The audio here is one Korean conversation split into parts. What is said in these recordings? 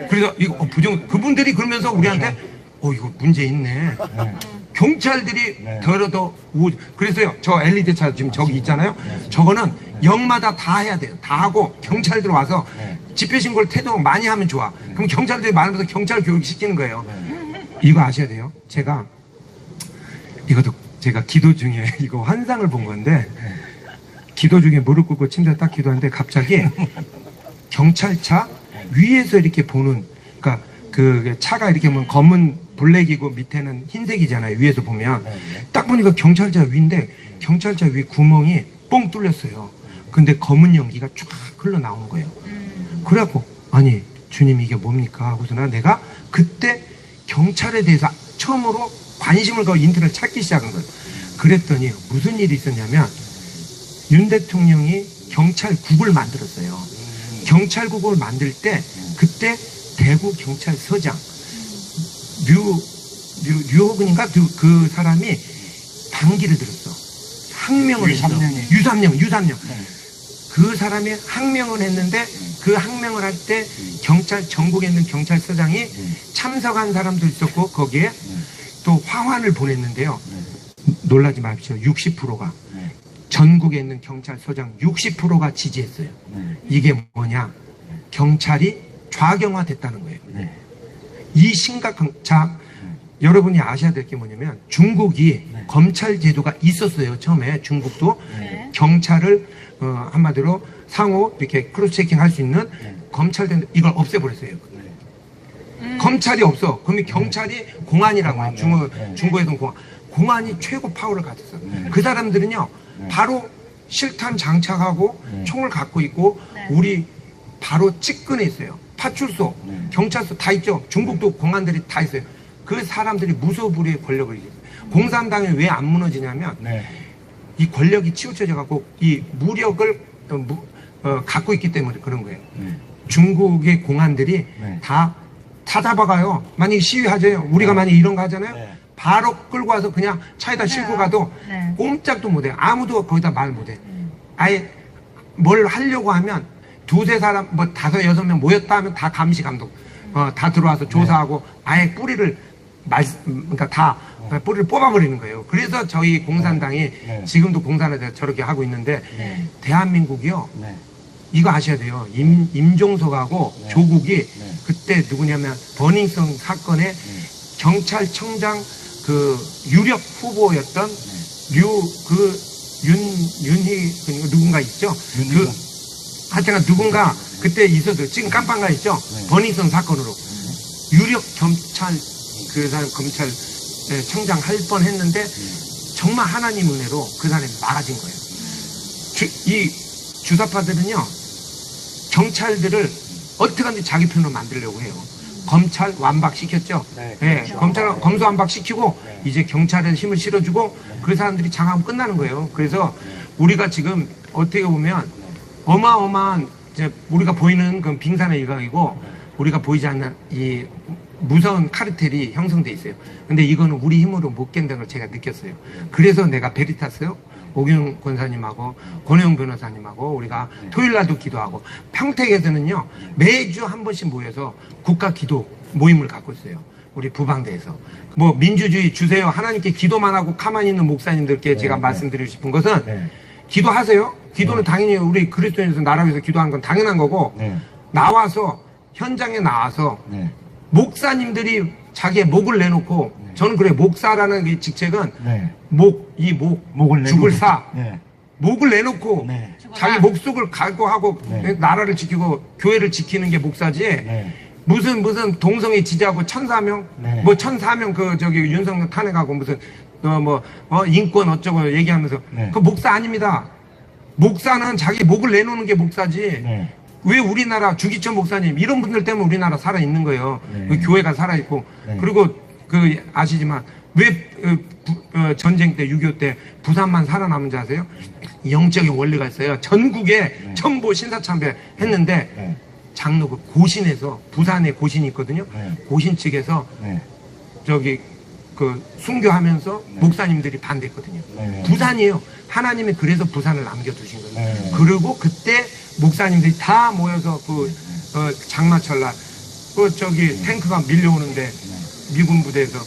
그래서 이거 부정 그분들이 그러면서 우리한테 이거 문제 있네. 경찰들이 더 그래서요 저 LED 차 지금 저기 있잖아요. 저거는 역마다 다 해야 돼요. 다 하고 경찰들 와서 집회 신고를 태도 많이 하면 좋아. 그럼 경찰들이 많으면서 경찰 교육 시키는 거예요. 이거 아셔야 돼요. 이것도 제가 기도 중에 이거 환상을 본 건데 기도 중에 무릎 꿇고 침대에 딱 기도하는데 갑자기 경찰차 위에서 이렇게 보는 그러니까 그 차가 이렇게 보면 검은 블랙이고 밑에는 흰색이잖아요. 위에서 보면 딱 보니까 경찰차 위인데 경찰차 위 구멍이 뻥 뚫렸어요. 근데 검은 연기가 쫙 흘러나오는 거예요. 그래갖고 아니 주님 이게 뭡니까 하고서 내가 그때 경찰에 대해서 처음으로 관심을 갖고 인터넷 찾기 시작한 거예요. 그랬더니 무슨 일이 있었냐면 윤 대통령이 경찰국을 만들었어요. 경찰국을 만들 때 그때 대구 경찰서장 류호근인가 그 사람이 반기를 들었어. 항명을 했어. 유삼령. 그 사람이 항명을 했는데 그 항명을 할 때 경찰 전국에 있는 경찰서장이 참석한 사람도 있었고 거기에 또 화환을 보냈는데요. 놀라지 마십시오. 60%가 전국에 있는 경찰서장 60%가 지지했어요. 이게 뭐냐? 경찰이 좌경화됐다는 거예요. 이 심각한 여러분이 아셔야 될 게 뭐냐면 중국이 검찰 제도가 있었어요. 처음에 중국도 경찰을 한마디로 상호 이렇게 크로스 체킹 할 수 있는 검찰 이걸 없애버렸어요. 검찰이 없어. 그러면 경찰이 공안이라고 해요. 중국에서는 공안이 최고 파워를 가졌어. 그 사람들은요 바로 실탄 장착하고 총을 갖고 있고 우리 바로 측근에 있어요. 파출소, 경찰서 다 있죠. 중국도 공안들이 다 있어요. 그 사람들이 무소불위의 권력을 이겼어요. 공산당이 왜 안 무너지냐면 이 권력이 치우쳐져 갖고 이 무력을 갖고 있기 때문에 그런 거예요. 중국의 공안들이 다 잡아가요. 만약에 시위하잖아요. 우리가 만약에 이런 거 하잖아요. 바로 끌고 와서 그냥 차에다 싣고 가도 꼼짝도 못해요. 아무도 거기다 말 못해. 아예 뭘 하려고 하면 두세 사람 뭐 5-6명 모였다 하면 다 감시 감독 다 들어와서 조사하고 아예 뿌리를 그러니까 다 뿌리를 뽑아버리는 거예요. 그래서 저희 공산당이 지금도 공산에 저렇게 하고 있는데 대한민국이요 이거 아셔야 돼요. 임종석하고 조국이 그때 누구냐면 버닝썬 사건에 경찰청장 그 유력 후보였던 윤희 누군가 있죠. 하여튼 누군가 그때 있었어요. 지금 깜빵가 있죠. 버닝썬 사건으로 유력 경찰 그 사람 검찰 청장 할 뻔했는데 정말 하나님 은혜로 그 사람이 막아진 거예요. 이 주사파들은요 경찰들을 어떻게든지 자기 편으로 만들려고 해요. 검찰 완박시켰죠. 검찰 검수 완박시키고 이제 경찰에 힘을 실어주고 그 사람들이 장악하면 끝나는 거예요. 그래서 우리가 지금 어떻게 보면 어마어마한 이제 우리가 보이는 그 빙산의 일각이고 우리가 보이지 않는 이 무서운 카르텔이 형성돼 있어요. 근데 이거는 우리 힘으로 못 깬다는 걸 제가 느꼈어요. 그래서 내가 베리타스요 오경 권사님하고 권혜영 변호사님하고 우리가 토요일날도 기도하고 평택에서는요 매주 한 번씩 모여서 국가 기도 모임을 갖고 있어요. 우리 부방대에서 뭐 민주주의 주세요. 하나님께 기도만 하고 가만히 있는 목사님들께 제가 말씀드리고 싶은 것은 기도하세요. 기도는 당연히 우리 그리스도인에서 나라 위해서 기도하는 건 당연한 거고 나와서 현장에 나와서 목사님들이 자기의 목을 내놓고 저는 그래 목사라는 이 직책은 목을 죽을 사 목을 내놓고 자기 목숨을 각오하고 나라를 지키고 교회를 지키는 게 목사지 무슨 동성애 지지하고 1,004명 뭐 1,004명 그 저기 윤석열 탄핵하고 무슨 인권 어쩌고 얘기하면서 그 목사 아닙니다. 목사는 자기 목을 내놓는 게 목사지 왜 우리나라 주기천 목사님 이런 분들 때문에 우리나라 살아있는 거예요. 그 교회가 살아있고 그리고 그 아시지만 왜 전쟁 때 6.25 때 부산만 살아남은 줄 아세요? 영적인 원리가 있어요. 전국에 전부 신사참배 했는데 장로 그 고신에서 부산에 고신이 있거든요. 고신 측에서 저기 그 순교하면서 목사님들이 반대했거든요. 부산이에요. 하나님이 그래서 부산을 남겨두신 거예요. 그리고 그때 목사님들이 다 모여서 그 장마철날 탱크가 밀려오는데 미군 부대에서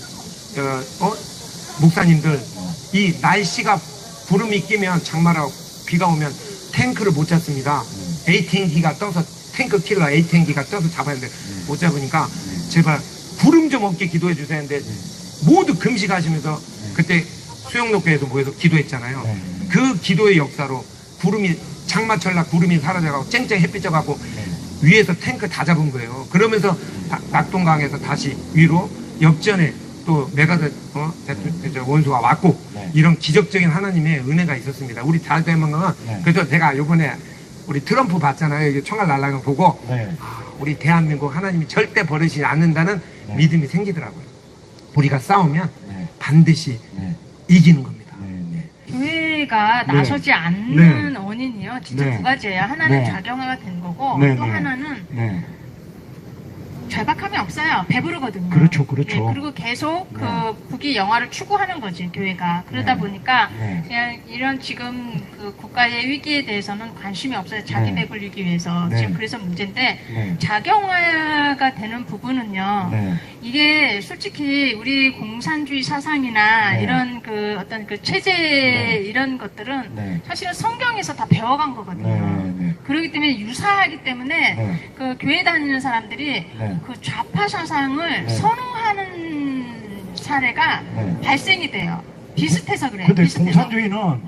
목사님들 이 날씨가 구름이 끼면 장마라고 비가 오면 탱크를 못 잡습니다. A-10기가 떠서 탱크 킬러 A-10기가 떠서 잡아야 되는데 못 잡으니까 제발 구름 좀 없게 기도해 주세요 했는데 모두 금식하시면서 그때 수영록교에서 모여서 기도했잖아요. 그 기도의 역사로 구름이 장마철날 구름이 사라져가고 쨍쨍 햇빛 져가고 위에서 탱크 다 잡은 거예요. 그러면서 낙동강에서 다시 위로 역전에 또 메가드 원수가 왔고 이런 기적적인 하나님의 은혜가 있었습니다. 우리 잘 되면 그래서 제가 요번에 우리 트럼프 봤잖아요. 이게 총알 날라간 거 보고 우리 대한민국 하나님이 절대 버리지 않는다는 믿음이 생기더라고요. 우리가 싸우면 반드시 이기는 겁니다. 교회가 나서지 않는 원인이요. 진짜 두 가지예요. 하나는 작용화가 된 거고 또 하나는 절박함이 없어요. 배부르거든요. 그렇죠. 그리고 계속 그 국위 영화를 추구하는 거지 교회가. 그러다 보니까 그냥 이런 지금 그 국가의 위기에 대해서는 관심이 없어요. 자기 배불리기 위해서. 지금 그래서 문제인데 작용화가 되는 부분은요. 이게 솔직히 우리 공산주의 사상이나 이런 그 어떤 그 체제 이런 것들은 사실은 성경에서 다 배워간 거거든요. 그렇기 때문에 유사하기 때문에 그 교회 다니는 사람들이 그 좌파 사상을 선호하는 사례가 발생이 돼요. 비슷해서 그래요. 근데 공산주의는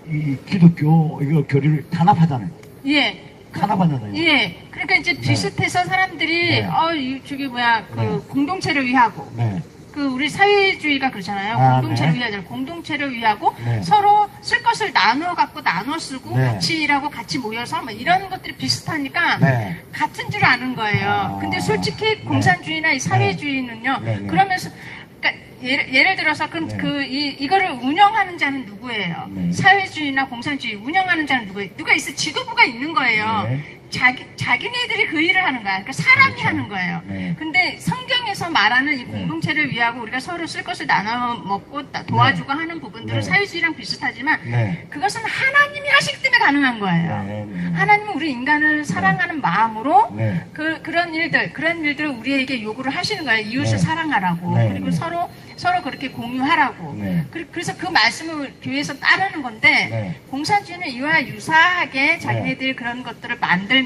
이 기독교 이거 교리를 탄압하잖아요. 탄압하잖아요. 그러니까 이제 비슷해서 사람들이 저기 뭐야 그 공동체를 위하고 그 우리 사회주의가 그렇잖아요. 공동체를 위하잖아요. 공동체를 위하고 서로 쓸 것을 나눠 갖고 나눠 쓰고 같이 일하고 같이 모여서 뭐 이런 것들이 비슷하니까 같은 줄 아는 거예요. 근데 솔직히 공산주의나 이 사회주의는요. 그러면서 그러니까 예를 들어서 그럼 이거를 운영하는 자는 누구예요? 사회주의나 공산주의 운영하는 자는 누구예요? 누가 있어? 지도부가 있는 거예요. 자기네들이 그 일을 하는 거야. 그러니까 사람이 하는 거예요. 근데 성경에서 말하는 이 공동체를 위하고 우리가 서로 쓸 것을 나눠 먹고 도와주고 하는 부분들은 사회주의랑 비슷하지만 그것은 하나님이 하시기 때문에 가능한 거예요. 하나님은 우리 인간을 사랑하는 마음으로 그런 일들을 우리에게 요구를 하시는 거예요. 이웃을 사랑하라고. 그리고 서로 그렇게 공유하라고. 그래서 그 말씀을 교회에서 따르는 건데 공산주의는 이와 유사하게 자기네들이 그런 것들을 만들면서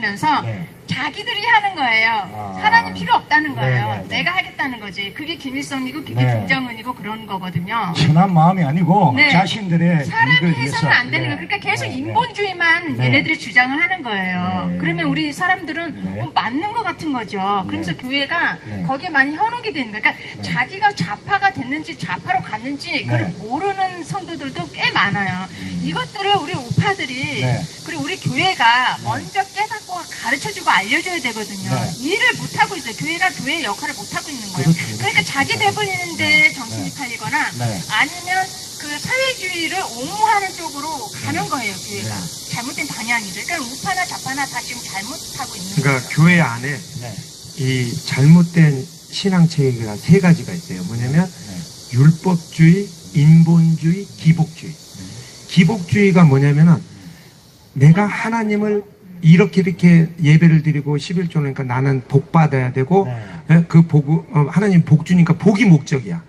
자기들이 하는 거예요. 하나님 필요 없다는 거예요. 내가 하겠다는 거지. 그게 김일성이고 그게 김정은이고 그런 거거든요. 선한 마음이 아니고 자신들의 사람이 해서는 안 되는 거예요. 그러니까 계속 인본주의만 얘네들이 주장을 하는 거예요. 그러면 우리 사람들은 맞는 것 같은 거죠. 그러면서 교회가 거기에 많이 현혹이 되는 거예요. 그러니까 자기가 좌파가 됐는지 좌파로 갔는지 그걸 모르는 성도들도 꽤 많아요. 이것들을 우리 우파들이 그리고 우리 교회가 먼저 깨닫고 가르쳐주고 알려줘야 되거든요. 일을 못하고 있어요. 교회가 교회의 역할을 못하고 있는 거예요. 그러니까 자기 배불리는데 정신이 팔리거나 아니면 그 사회주의를 옹호하는 쪽으로 가는 거예요. 교회가 잘못된 방향이죠. 그러니까 우파나 좌파나 다 지금 잘못하고 있는 거예요. 그러니까 교회 안에 이 잘못된 신앙 체계가 세 가지가 있어요. 뭐냐면 율법주의, 인본주의, 기복주의. 기복주의가 뭐냐면은 내가 하나님을 이렇게 예배를 드리고 11조는 그러니까 나는 복 받아야 되고 그 복 하나님 복 주니까 복이 목적이야.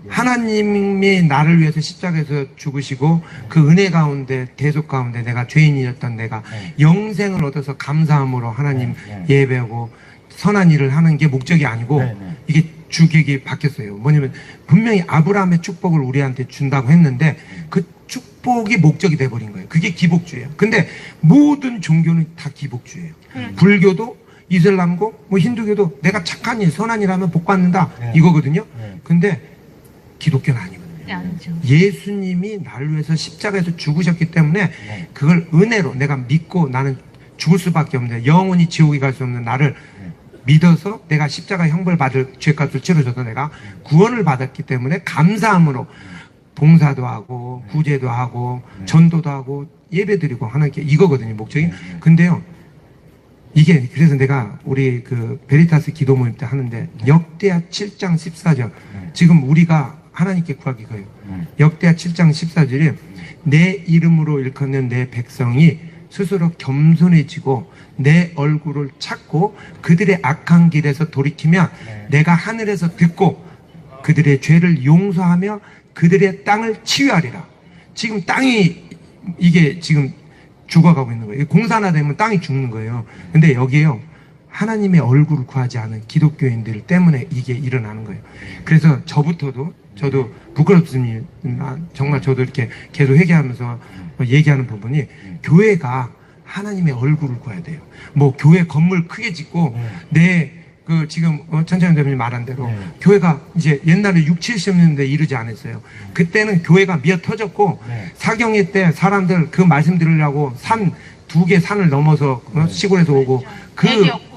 하나님이 나를 위해서 십자가에서 죽으시고 그 은혜 가운데 대속 가운데 내가 죄인이었던 내가 영생을 얻어서 감사함으로 하나님 예배하고 선한 일을 하는 게 목적이 아니고 이게 주객이 바뀌었어요. 뭐냐면 분명히 아브라함의 축복을 우리한테 준다고 했는데 그 축복이 목적이 돼버린 거예요. 그게 기복주의예요. 근데 모든 종교는 다 기복주의예요. 불교도 이슬람고 뭐 힌두교도 내가 착한 일 선한 일 하면 복 받는다 이거거든요. 근데 기독교는 아니거든요. 예수님이 나를 위해서 십자가에서 죽으셨기 때문에 그걸 은혜로 내가 믿고 나는 죽을 수밖에 없는데 영원히 지옥에 갈 수 없는 나를 믿어서 내가 십자가 형벌 받을 죄값을 치러줘서 내가 구원을 받았기 때문에 감사함으로 봉사도 하고 구제도 하고 전도도 하고 예배드리고 하는 게 이거거든요. 목적이. 근데요 이게 그래서 내가 우리 그 베리타스 기도 모임 때 하는데 역대하 7장 14절 지금 우리가 하나님께 구하기 거예요. 역대하 7장 14절이 내 이름으로 일컫는 내 백성이 스스로 겸손해지고 내 얼굴을 찾고 그들의 악한 길에서 돌이키면 내가 하늘에서 듣고 그들의 죄를 용서하며 그들의 땅을 치유하리라. 지금 땅이 이게 지금 죽어가고 있는 거예요. 공사나 되면 땅이 죽는 거예요. 근데 여기에요, 하나님의 얼굴을 구하지 않은 기독교인들 때문에 이게 일어나는 거예요. 그래서 저도 부끄럽습니다. 정말 저도 이렇게 계속 회개하면서 얘기하는 부분이, 교회가 하나님의 얼굴을 구해야 돼요. 뭐 교회 건물 크게 짓고 지금 천찬현 대표님 말한 대로 교회가 이제 옛날에 6, 70년대 이르지 않았어요. 그때는 교회가 미어 터졌고 사경회 때 사람들 그 말씀 들으려고 산 2개 산을 넘어서 시골에서 오고 그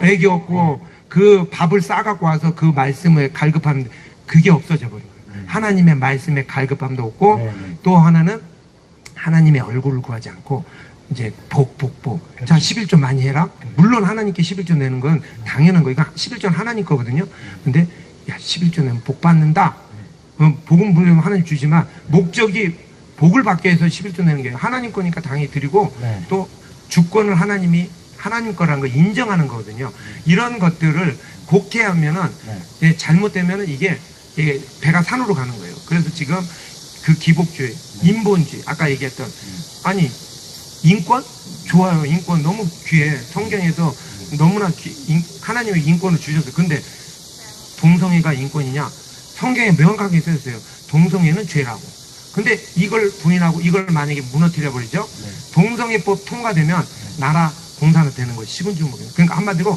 애기 없고 그 밥을 싸갖고 와서 그 말씀을 갈급하는데 그게 없어져 버린 거예요. 하나님의 말씀에 갈급함도 없고 또 하나는 하나님의 얼굴을 구하지 않고 이제 복. 자, 11조 많이 해라. 물론 하나님께 11조 내는 건 당연한 거. 이거 11조는 하나님 거거든요. 근데 야, 11조 내면 복 받는다. 복은 물론 하나님 주지만 목적이 복을 받기 위해서 11조 내는 게 하나님 거니까 당연히 드리고 또 주권을 하나님이 하나님 거라는 걸 인정하는 거거든요. 이런 것들을 곡해하면은 잘못되면은 이게 배가 산으로 가는 거예요. 그래서 지금 그 기복주의, 인본주의, 아까 얘기했던 아니 인권? 좋아요. 인권 너무 귀해. 성경에서 너무나 하나님의 인권을 주셨어요. 근데 동성애가 인권이냐? 성경에 명확하게 써있어요. 동성애는 죄라고. 근데 이걸 부인하고 이걸 만약에 무너뜨려 버리죠? 동성애법 통과되면 나라 공산화 되는 거예요. 식은죽먹이에요. 그러니까 한마디로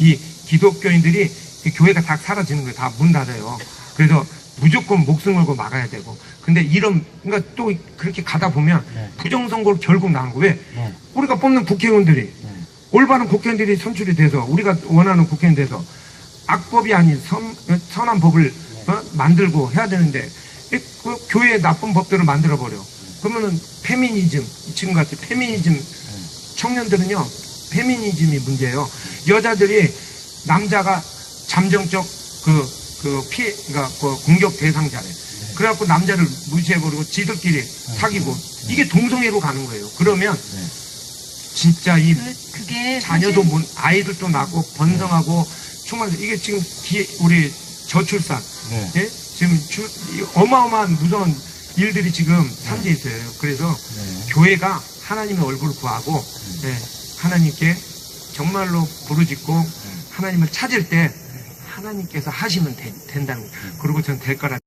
이 기독교인들이 이 교회가 다 사라지는 거예요. 다 문 닫아요. 그래서 무조건 목숨 걸고 막아야 되고. 근데 그러니까 또 그렇게 가다 보면 부정선거로 결국 나온 거. 왜? 우리가 뽑는 국회의원들이 올바른 국회의원들이 선출이 돼서 우리가 원하는 국회의원 돼서 악법이 아닌 선한 법을 만들고 해야 되는데 그 교회의 나쁜 법들을 만들어 버려. 그러면은 페미니즘, 지금 같이 페미니즘 청년들은요, 페미니즘이 문제예요. 여자들이 남자가 잠정적 그러니까 공격 대상자래. 그래갖고 남자를 무시해버리고 지들끼리 사귀고 이게 동성애로 가는 거예요. 그러면 진짜 그게 자녀도 아이들도 낳고 번성하고 정말 이게 지금 우리 저출산 지금 어마어마한 무서운 일들이 지금 산재에 있어요. 그래서 교회가 하나님의 얼굴을 구하고 하나님께 정말로 부르짖고 하나님을 찾을 때 하나님께서 하시면 된다는 거예요. 그리고 전 될 거라